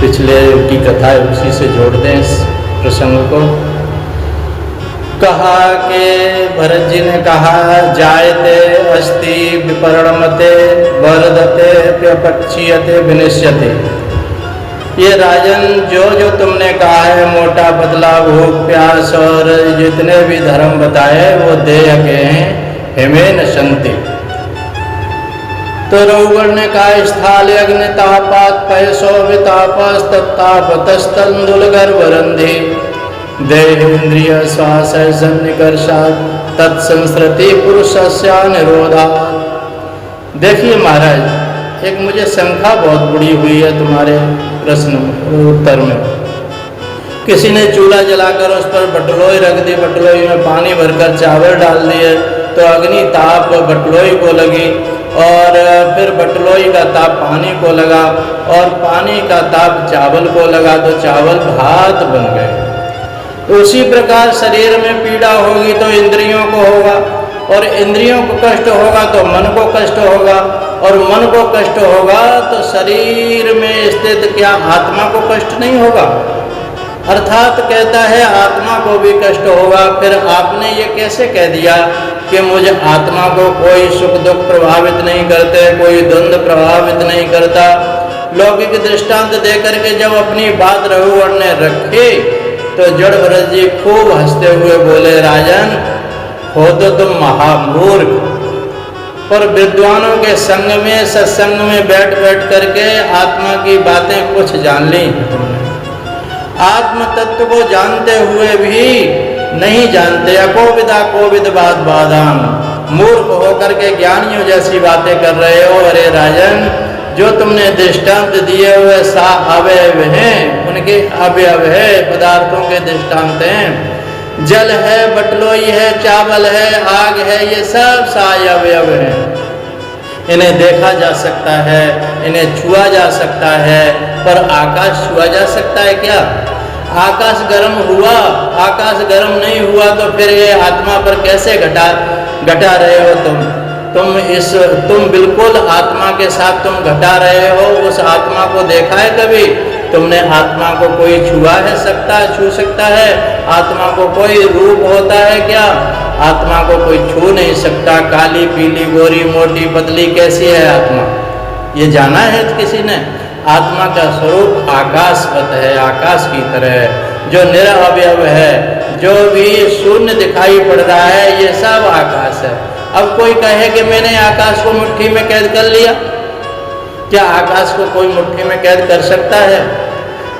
पिछले की कथा है उसी से जोड़ दें इस प्रसंग को। कहा कि भरत जी ने कहा, जायते अस्ति विपरणमते वरदते व्यपक्षीयते विनिश्यते। ये राजन जो तुमने कहा है, मोटा पतला भूख प्यास और जितने भी धर्म बताए वो देह के हैं, हेमे नशंति। तो रघुवर ने कहा, स्थाले अग्नि तापात पैसो वितापस तत्तापतस्तंदुल गर्भरंधि देहेन्द्रिय श्वास सन्निकर्षात् तत्संस्कृति पुरुषस्या निरोधा। देखिए महाराज, एक मुझे शंका बहुत बुरी हुई है तुम्हारे प्रश्न उत्तर में। किसी ने चूल्हा जलाकर उस पर बटलोई रख दी, बटलोई में पानी भरकर चावल डाल दिए, तो अग्नि ताप बटलोई को लगी और फिर बटलोई का ताप पानी को लगा और पानी का ताप चावल को लगा, तो चावल भात बन गए। तो उसी प्रकार शरीर में पीड़ा होगी तो इंद्रियों को होगा, और इंद्रियों को कष्ट होगा तो मन को कष्ट होगा, और मन को कष्ट होगा तो शरीर में स्थित क्या आत्मा को कष्ट नहीं होगा? अर्थात कहता है आत्मा को भी कष्ट होगा। फिर आपने ये कैसे कह दिया कि मुझे आत्मा को कोई सुख दुख प्रभावित नहीं करते, कोई द्वंद्व प्रभावित नहीं करता? लौकिक दृष्टांत देकर के जब अपनी बात रघुवर ने रखी तो जड़ भरत जी खूब हंसते हुए बोले, राजन हो तो तुम महामूर्ख, पर विद्वानों के संग में सत्संग में बैठ बैठ करके आत्मा की बातें कुछ जान ली। आत्म तत्व को जानते हुए भी नहीं जानते, अकोविदा कोविद बात बादान, मूर्ख होकर के ज्ञानियों जैसी बातें कर रहे हो। अरे राजन, जो तुमने दृष्टांत दिए हुए सा अवयव हैं, उनके अवयव है, पदार्थों के दृष्टांत हैं। जल है, बटलोई है, चावल है, आग है, ये सब साय अवयव हैं। इन्हें देखा जा सकता है, इन्हें छुआ जा सकता है, पर आकाश छुआ जा सकता है क्या? आकाश गर्म हुआ, आकाश गर्म नहीं हुआ तो फिर ये आत्मा पर कैसे घटा रहे हो तुम बिल्कुल आत्मा के साथ तुम घटा रहे हो। उस आत्मा को देखा है कभी तुमने? आत्मा को कोई छू सकता है? आत्मा को कोई रूप होता है क्या? आत्मा को कोई छू नहीं सकता। काली पीली गोरी मोटी पतली कैसी है आत्मा, ये जाना है किसी ने? आत्मा का स्वरूप आकाशवत है, आकाश की तरह जो निरअवयव है, जो भी शून्य दिखाई पड़ रहा है, ये सब आकाश है। अब कोई कहे कि मैंने आकाश को मुट्ठी में कैद कर लिया, क्या आकाश को कोई मुट्ठी में कैद कर सकता है?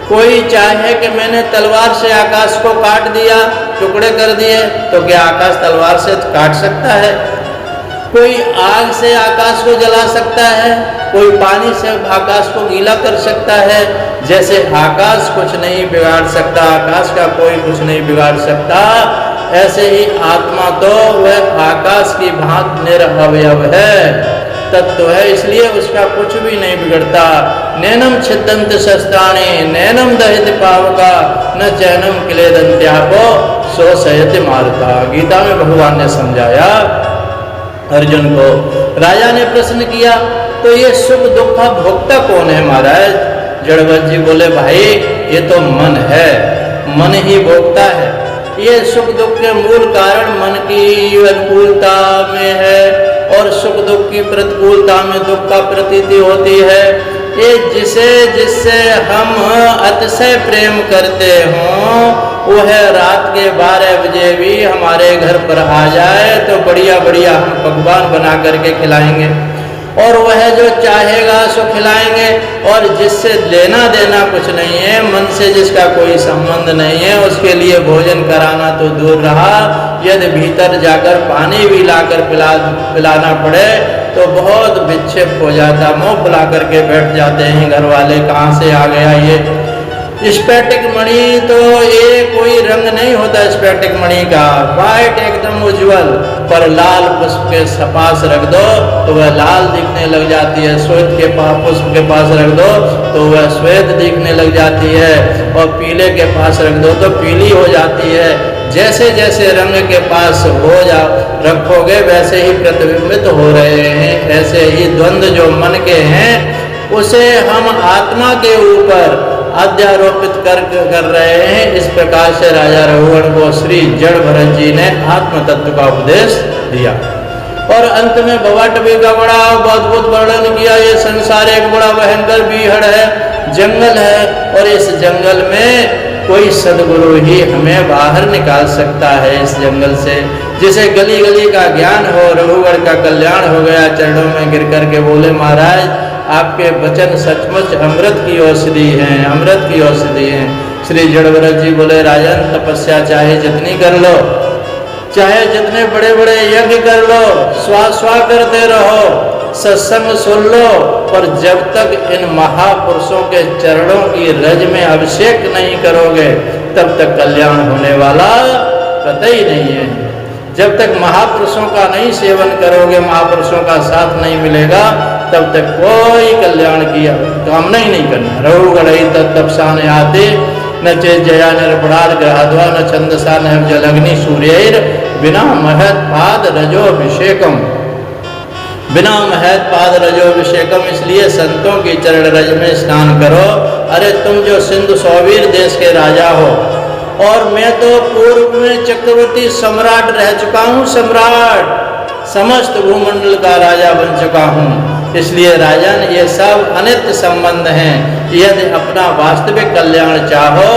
कोई चाहे कि मैंने तलवार से आकाश को काट दिया, टुकड़े कर दिए, तो क्या आकाश तलवार से काट सकता है? कोई आग से आकाश को जला सकता है, कोई पानी से आकाश को गीला कर सकता है। जैसे आकाश कुछ नहीं बिगाड़ सकता, आकाश का कोई कुछ नहीं बिगाड़ सकता, ऐसे ही आत्मा तो वह आकाश की भांति निरअवयव है, तत्व है, इसलिए उसका कुछ भी नहीं बिगड़ता। नैनम छिदंत शस्त्राणि नैनम दहित पावका न चैनम क्लेदंत्यापो सो सहत मारता। गीता में भगवान ने समझाया अर्जुन को। राजा ने प्रश्न किया, तो ये सुख दुख का भोक्ता कौन है महाराज? जड़वत जी बोले, भाई ये तो मन है, मन ही भोक्ता है। ये सुख दुख के मूल कारण मन की अनुकूलता में है, और सुख दुख की प्रतिकूलता में दुख का प्रतीति होती है। ये जिससे हम अतिशय प्रेम करते हों, वह रात के 12 बजे भी हमारे घर पर आ जाए तो बढ़िया बढ़िया हम पकवान बना करके खिलाएंगे, और वह जो चाहेगा सो खिलाएंगे। और जिससे लेना देना कुछ नहीं है, मन से जिसका कोई संबंध नहीं है, उसके लिए भोजन कराना तो दूर रहा, यदि भीतर जाकर पानी भी लाकर पिलाना पड़े तो बहुत विक्षेप हो जाता, मुँह फुला करके बैठ जाते हैं घर वाले, कहाँ से आ गया ये। स्फटिक मणि तो ये कोई रंग नहीं होता स्फटिक मणि का, वाइट एकदम उज्जवल, पर लाल पुष्प के पास रख दो तो वह लाल दिखने लग जाती है, श्वेत के पुष्प के पास रख दो तो वह श्वेत दिखने लग जाती है, और पीले के पास रख दो तो पीली हो जाती है। जैसे जैसे रंग के पास रखोगे वैसे ही प्रतिबिंबित हो रहे हैं। ऐसे ही द्वंद्व जो मन के हैं उसे हम आत्मा के ऊपर अध्यारोपित कर रहे हैं। इस प्रकार से राजा रघुगण को श्री जड़ भरत जी ने आत्म तत्व का उपदेश दिया। और अंत में भवाटवी का बड़ा अद्भुत वर्णन किया। ये संसार एक बड़ा भयंकर बीहड़ है, जंगल है, और इस जंगल में कोई सदगुरु ही हमें बाहर निकाल सकता है इस जंगल से। जिसे गली गली का ज्ञान हो, रघुगण का कल्याण हो गया। चरणों में गिर करके बोले, महाराज आपके वचन सचमुच अमृत की औषधि हैं, अमृत की औषधि हैं। श्री जड़भरत जी बोले, राजन तपस्या चाहे जितनी कर लो, चाहे जितने बड़े बड़े यज्ञ कर लो, स्वा करते रहो, सत्संग सुन लो, पर जब तक इन महापुरुषों के चरणों की रज में अभिषेक नहीं करोगे तब तक कल्याण होने वाला कतई नहीं है। जब तक महापुरुषों का नहीं सेवन करोगे, महापुरुषों का साथ नहीं मिलेगा, तब तक कोई कल्याण की कामना ही नहीं करना। रघुगण तत्तपसान आते न चे जया निरपराध ग्रहाद्वा न छंदसा न जलग्नि सूर्यैर बिना महत पाद रजोभिषेकम, बिना महत पाद रजोभिषेकम। इसलिए संतों की चरण रज में स्नान करो। अरे तुम जो सिंधु सौवीर देश के राजा हो, और मैं तो पूर्व में चक्रवर्ती सम्राट रह चुका हूँ, सम्राट, समस्त भूमंडल का राजा बन चुका हूँ। इसलिए राजन ये सब अनित्य संबंध हैं। यदि अपना वास्तविक कल्याण चाहो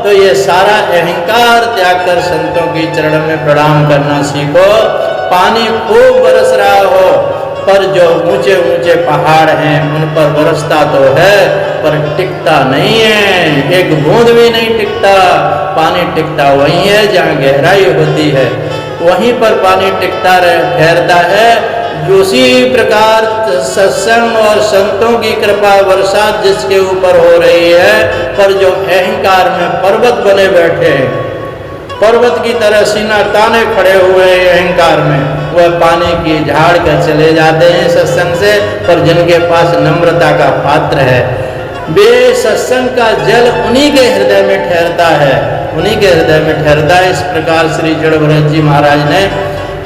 तो ये सारा अहंकार त्याग कर संतों की चरण में प्रणाम करना सीखो। पानी खूब बरस रहा हो, पर जो ऊंचे ऊंचे पहाड़ हैं उन पर बरसता तो है, पर टिकता नहीं है। एक बूंद भी नहीं टिकता। पानी टिकता वहीं है जहाँ गहराई होती है, वहीं पर पानी टिकता ठहरता है। उसी प्रकार सत्संग और संतों की कृपा वर्षा जिसके ऊपर हो रही है, पर जो अहंकार में पर्वत बने बैठे, पर्वत की तरह सीना ताने खड़े हुए अहंकार में, वह पानी की झाड़ कर चले जाते हैं सत्संग से। पर जिनके पास नम्रता का पात्र है, वे सत्संग का जल उन्हीं के हृदय में ठहरता है, उन्हीं के हृदय में ठहरता है। इस प्रकार श्री जड़भरत जी महाराज ने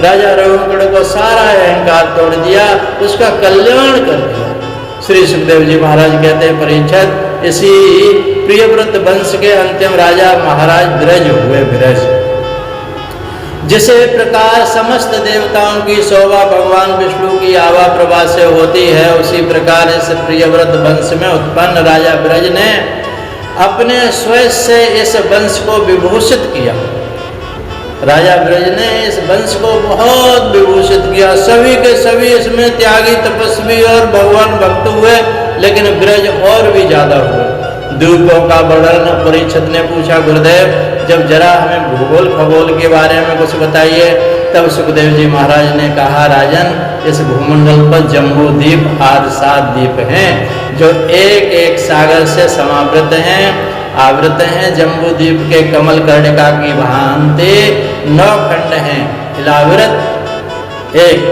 राजा रघुगण को सारा अहंकार तोड़ दिया, उसका कल्याण कर दिया। श्री सुखदेव जी महाराज कहते हैं, परीक्षित इसी प्रियव्रत वंश के अंतिम राजा महाराज विरज हुए। विरज जिसे प्रकार समस्त देवताओं की शोभा भगवान विष्णु की आभा प्रभा से होती है, उसी प्रकार इस प्रियव्रत वंश में उत्पन्न राजा विरज ने अपने स्वयं से इस वंश को विभूषित किया। राजा ब्रज ने इस वंश को बहुत विभूषित किया। सभी के सभी इसमें त्यागी, तपस्वी और भगवान भक्त हुए, लेकिन ब्रज और भी ज्यादा हुए। द्वीपों का वर्णन परीक्षित ने पूछा, गुरुदेव जब जरा हमें भूगोल खगोल के बारे में कुछ बताइए। तब सुखदेव जी महाराज ने कहा, राजन इस भूमंडल पर जम्बू द्वीप आदि 7 द्वीप हैं, जो एक एक सागर से समावृत हैं, आवृत हैं। जम्बू द्वीप के कमल कर्णिका की भांति 9 खंड हैं। इलावृत 1,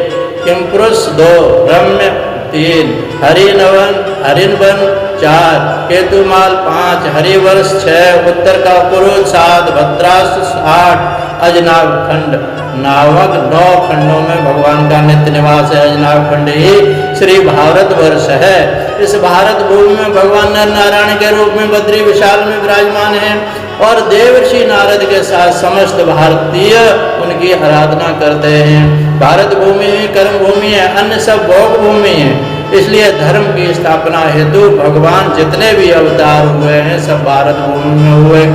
किमपुरुष 2, रम्य 3, हरिनवन हरिनवन 4, केतुमाल 5, हरिवर्ष 6, उत्तर का पुरुष 7, भद्रास 8, अजनाभ खंड नावक 9 खंडों में भगवान का नित्य निवास है। अजनाभ खंड ही श्री भारत वर्ष है। इस भारत भूमि में भगवान नर नारायण के रूप में बद्री विशाल में विराजमान है, और देवर्षि नारद के साथ समस्त भारतीय उनकी आराधना करते हैं। भारत भूमि कर्म भूमि है, अन्य सब भोग भूमि है। इसलिए धर्म की स्थापना हेतु भगवान जितने भी अवतार हुए हैं सब भारत भूमि में हुए।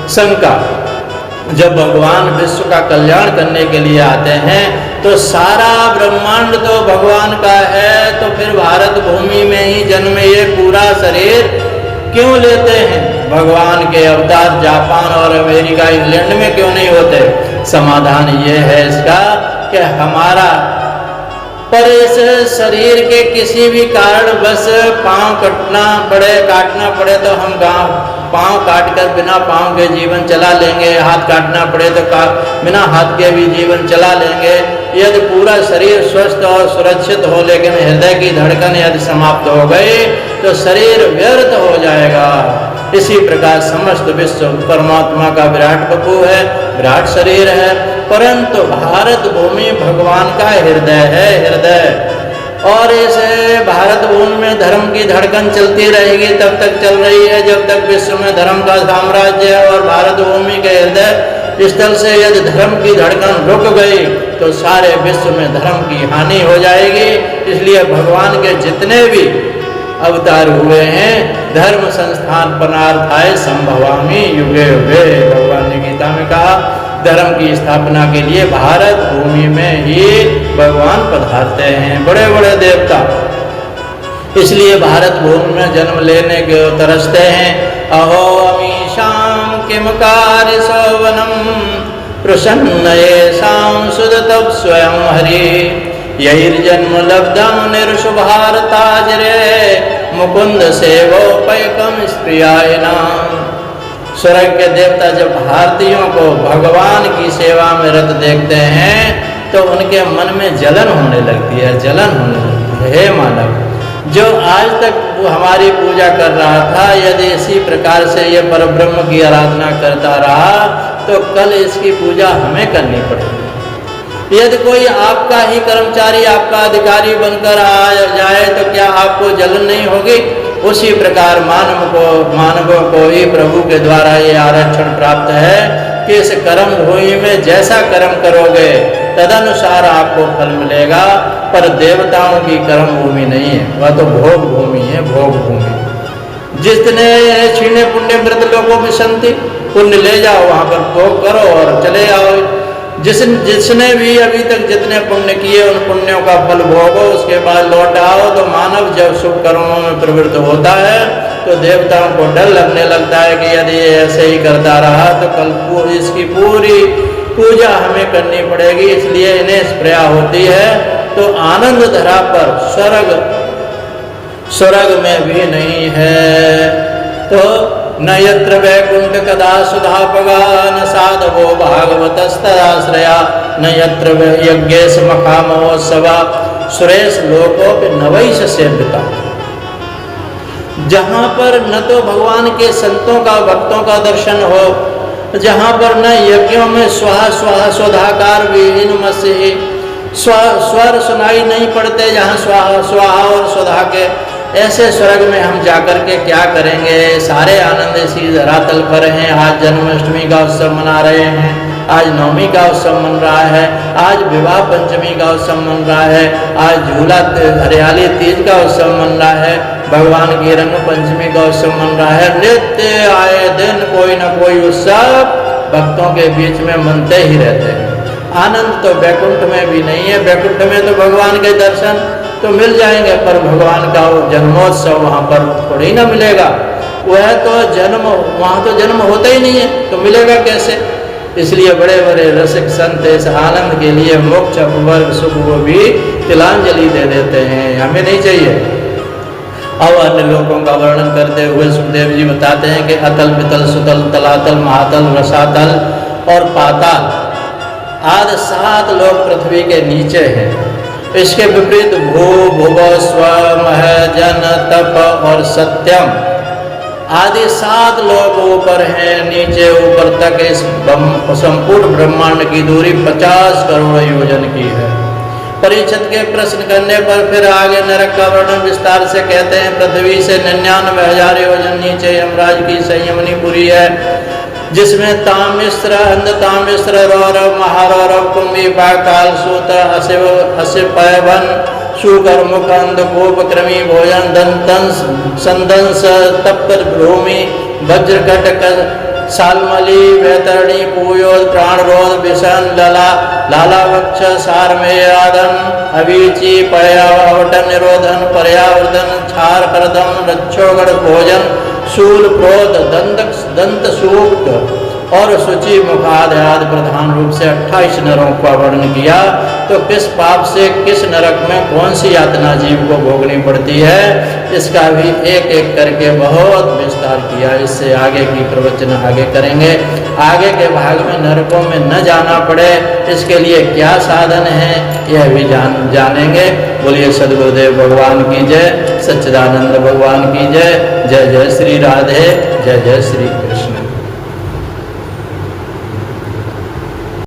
शंका, जब भगवान विश्व का कल्याण करने के लिए आते हैं तो सारा ब्रह्मांड तो भगवान का है, तो फिर भारत भूमि में ही जन्म ये पूरा शरीर क्यों लेते हैं? भगवान के अवतार जापान और अमेरिका इंग्लैंड में क्यों नहीं होते? समाधान ये है इसका कि हमारा पर इस शरीर के किसी भी कारण बस पाँव काटना पड़े तो हम पाँव काट कर बिना पाँव के जीवन चला लेंगे, हाथ काटना पड़े तो बिना हाथ के भी जीवन चला लेंगे। यदि पूरा शरीर स्वस्थ और सुरक्षित हो लेकिन हृदय की धड़कन यदि समाप्त हो गई तो शरीर व्यर्थ हो जाएगा। इसी प्रकार समस्त विश्व परमात्मा का विराट बपू है, विराट शरीर है, परंतु भारत भूमि भगवान का हृदय है। हृदय और इस भारत भूमि में धर्म की धड़कन चलती रहेगी, तब तक चल रही है जब तक विश्व में धर्म का साम्राज्य है। और भारत भूमि के हृदय स्थल से यदि धर्म की धड़कन रुक गई तो सारे विश्व में धर्म की हानि हो जाएगी। इसलिए भगवान के जितने भी अवतार हुए हैं, धर्म संस्थान पनार्थाय संभवामि युगे युगे, भगवान ने गीता में कहा धर्म की स्थापना के लिए भारत भूमि में ही भगवान पधारते हैं, बड़े बड़े देवता। इसलिए भारत भूमि में जन्म लेने के तरसते हैं। अहो अमीशां किम कार्य सवनम प्रसन्न येषां सुदतः स्वयं हरि यैर्जन्म लब्धं निर्शुभारताजरे मुकुंद सेवोपैकम स्प्रियायनाम्। स्वर्ग के देवता जब भारतीयों को भगवान की सेवा में रत देखते हैं तो उनके मन में जलन होने लगती है, जलन होने लगती है। हे मानव, जो आज तक हमारी पूजा कर रहा था, यदि इसी प्रकार से ये परब्रह्म की आराधना करता रहा तो कल इसकी पूजा हमें करनी पड़ेगी। यदि कोई आपका ही कर्मचारी, आपका अधिकारी बनकर आ जाए तो क्या आपको जलन नहीं होगी? उसी प्रकार मानवों को ही प्रभु के द्वारा ये आरक्षण प्राप्त है कि इस कर्म भूमि में जैसा कर्म करोगे तदनुसार आपको फल मिलेगा। पर देवताओं की कर्म भूमि नहीं है, वह तो भोग भूमि है, भोग भूमि। जितने क्षीणे पुण्य मृत लोगों में संति, पुण्य ले जाओ वहाँ पर भोग करो और चले आओ। जिसने भी अभी तक जितने पुण्य किए उन पुण्यों का फल भोगो, उसके बाद लौट आओ। तो मानव जब शुभ कर्मों में प्रवृत्त होता है तो देवताओं को डर लगने लगता है कि यदि ये ऐसे ही करता रहा तो कल इसकी पूरी पूजा हमें करनी पड़ेगी। इसलिए इन्हें स्प्रिया होती है। तो आनंद धरा पर स्वर्ग में भी नहीं है। तो न यत्र वैकुंठ कदा सुधापगा न साधवो भागवतस्तदाश्रया न यत्र यज्ञेश मखामहोत्सवा सुरेश लोको नवैश सेव्यता। जहाँ पर न तो भगवान के संतों का, भक्तों का दर्शन हो, जहाँ पर न यज्ञों में स्वाहा स्वाहा स्वधाकार विहीन मसी स्वर सुनाई नहीं पड़ते, जहाँ स्वाहा स्वाहा और स्वधा के, ऐसे स्वर्ग में हम जाकर के क्या करेंगे? सारे आनंद इसी धरातल पर हैं। आज जन्माष्टमी का उत्सव मना रहे हैं, आज नवमी का उत्सव मन रहा है, आज विवाह पंचमी का उत्सव मन रहा है, आज झूला हरियाली तीज का उत्सव मन रहा है, भगवान की रंग पंचमी का उत्सव मन रहा है। नित्य आए दिन कोई न कोई उत्सव भक्तों के बीच में मनते ही रहते हैं। आनंद तो वैकुंठ में भी नहीं है। वैकुंठ में तो भगवान के दर्शन तो मिल जाएंगे, पर भगवान का वो जन्मोत्सव वहाँ पर थोड़ी ना मिलेगा। वह तो जन्म, वहाँ तो जन्म होता ही नहीं है, तो मिलेगा कैसे? इसलिए बड़े बड़े रसिक संत इस आनंद के लिए मोक्ष अपवर्ग सुख को भी तिलांजलि दे देते हैं, हमें नहीं चाहिए। अब अन्य लोगों का वर्णन करते हुए सुखदेव जी बताते हैं कि अतल पितल सुतल तलातल महातल रसातल और पाताल आदि 7 लोग पृथ्वी के नीचे हैं। इसके विपरीत भू भुव स्व मह जन तप और सत्यम आदि 7 लोग ऊपर हैं। नीचे ऊपर तक इस संपूर्ण ब्रह्मांड की दूरी 50 करोड़ योजन की है। परीक्षित के प्रश्न करने पर फिर आगे नरक का वर्णन विस्तार से कहते हैं। पृथ्वी से 99,000 योजन नीचे यमराज की संयमनीपुरी है, जिसमें तामिश्र अंध तामिश्र रौरव महारौरव कुंभीपा काल सूत्र अशिव अशिपयवन शुकर मुख अंधकूप कृमि भोजन दंतंस संदंस तप्त भूमि वज्रकटक सालमली वैतरणी पूयोद प्राणरोध विषण लाला वक्ष सारमेयादन अवीची पर्यावटन निरोधन पर्यावर्धन क्षार करदम रक्षोगढ़ भोजन शूल क्रोध दंत सूक्त और शुचि मुखाद आदि प्रधान रूप से 28 नरों का वर्णन किया। तो किस पाप से किस नरक में कौन सी यातना जीव को भोगनी पड़ती है, इसका भी एक एक करके बहुत विस्तार किया। इससे आगे की प्रवचन आगे करेंगे। आगे के भाग में नरकों में न जाना पड़े, इसके लिए क्या साधन है, यह भी जानेंगे। बोलिए सद्गुरुदेव भगवान की जय, सच्चिदानंद भगवान की जय। जय जय श्री राधे, जय जय श्री कृष्ण।